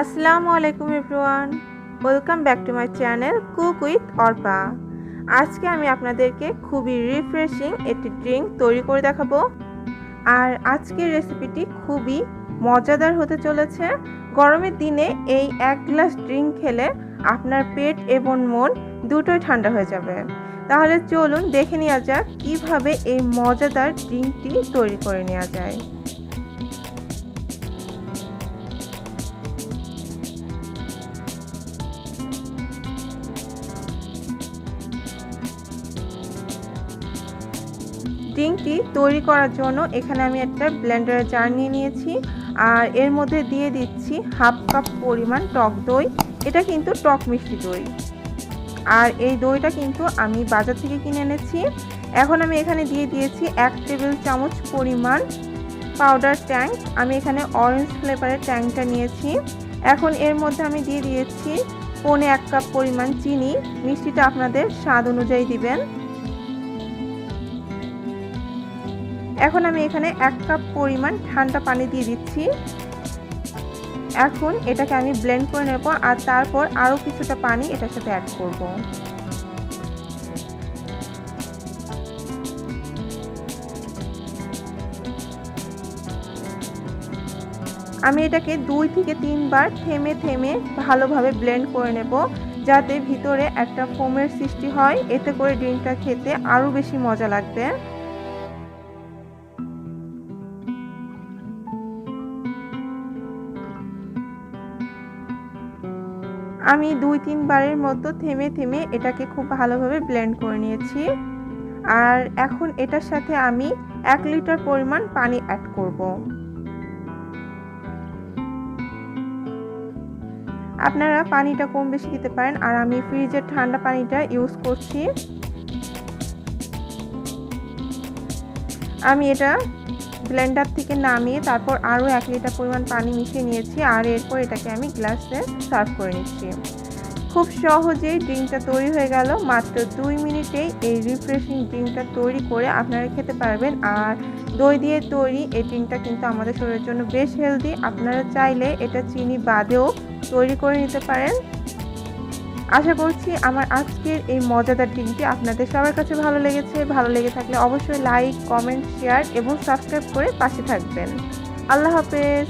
আসসালামু আলাইকুম everyone, welcome back to my channel cook with Arpa. আজকে আমি আপনাদেরকে খুবই রিফ্রেশিং একটি ড্রিঙ্ক তৈরি করে দেখাবো। আর আজকের রেসিপিটি খুবই মজাদার হতে চলেছে। গরমের দিনে এই এক গ্লাস ড্রিঙ্ক খেলে আপনার পেট এবং মন দুটোই ঠান্ডা হয়ে যাবে। তাহলে চলুন দেখে নেওয়া যাক কীভাবে এই মজাদার ড্রিঙ্কটি তৈরি করে নেওয়া যায়। ড্রিঙ্কটি তৈরি করার জন্য এখানে আমি একটা ব্লেন্ডারের জার নিয়ে নিয়েছি, আর এর মধ্যে দিয়ে দিচ্ছি হাফ কাপ পরিমাণ টক দই। এটা কিন্তু টক মিষ্টি দই, আর এই দইটা কিন্তু আমি বাজার থেকে কিনে এনেছি। এখন আমি এখানে দিয়ে দিয়েছি 1 টেবিল চামচ পরিমাণ পাউডার ট্যাং। আমি এখানে অরেঞ্জ ফ্লেভারের ট্যাংটা নিয়েছি। এখন এর মধ্যে আমি দিয়ে দিয়েছি 1 কাপ পরিমাণ চিনি। মিষ্টিটা আপনাদের স্বাদ অনুযায়ী দিবেন। এখন আমি এখানে 1 কাপ পরিমাণ ঠান্ডা পানি দিয়ে দিচ্ছি। এখন এটাকে আমি ব্লেন্ড করে নেব, আর তারপর আরও কিছুটা পানি এটার সাথে অ্যাড করব। আমি এটাকে 2 থেকে 3 বার থেমে থেমে ভালোভাবে ব্লেন্ড করে নেব, যাতে ভিতরে একটা ফোমের সৃষ্টি হয়। এতে করে ড্রিঙ্কটা খেতে আরও বেশি মজা লাগবে। আমি 2-3 বারের মতো থেমে থেমে এটাকে খুব ভালোভাবে ব্লেন্ড করে নিয়েছি। আর এখন এটার সাথে আমি 1 লিটার পরিমাণ পানি অ্যাড করব। আপনারা পানিটা কম বেশি দিতে পারেন, আর আমি ফ্রিজের ঠান্ডা পানিটা ইউজ করছি। আমি এটা ব্লেন্ডার থেকে নামিয়ে তারপর আরও 1 লিটার পরিমাণ পানি মিশিয়ে নিয়েছি, আর এরপর এটাকে আমি গ্লাসে সার্ভ করে নিচ্ছি। খুব সহজেই ড্রিঙ্কটা তৈরি হয়ে গেল। মাত্র 2 মিনিটেই এই রিফ্রেশিং ড্রিঙ্কটা তৈরি করে আপনারা খেতে পারবেন। আর দই দিয়ে তৈরি এই ড্রিঙ্কটা কিন্তু আমাদের শরীরের জন্য বেশ হেলদি। আপনারা চাইলে এটা চিনি বাদেও তৈরি করে নিতে পারেন। আশা করছি আমার আজকের এই মজাদার ড্রিঙ্কটি আপনাদের সবার কাছে ভালো লেগেছে। ভালো লেগে থাকলে অবশ্যই লাইক, কমেন্ট, শেয়ার এবং সাবস্ক্রাইব করে পাশে থাকবেন। আল্লাহ হাফেজ।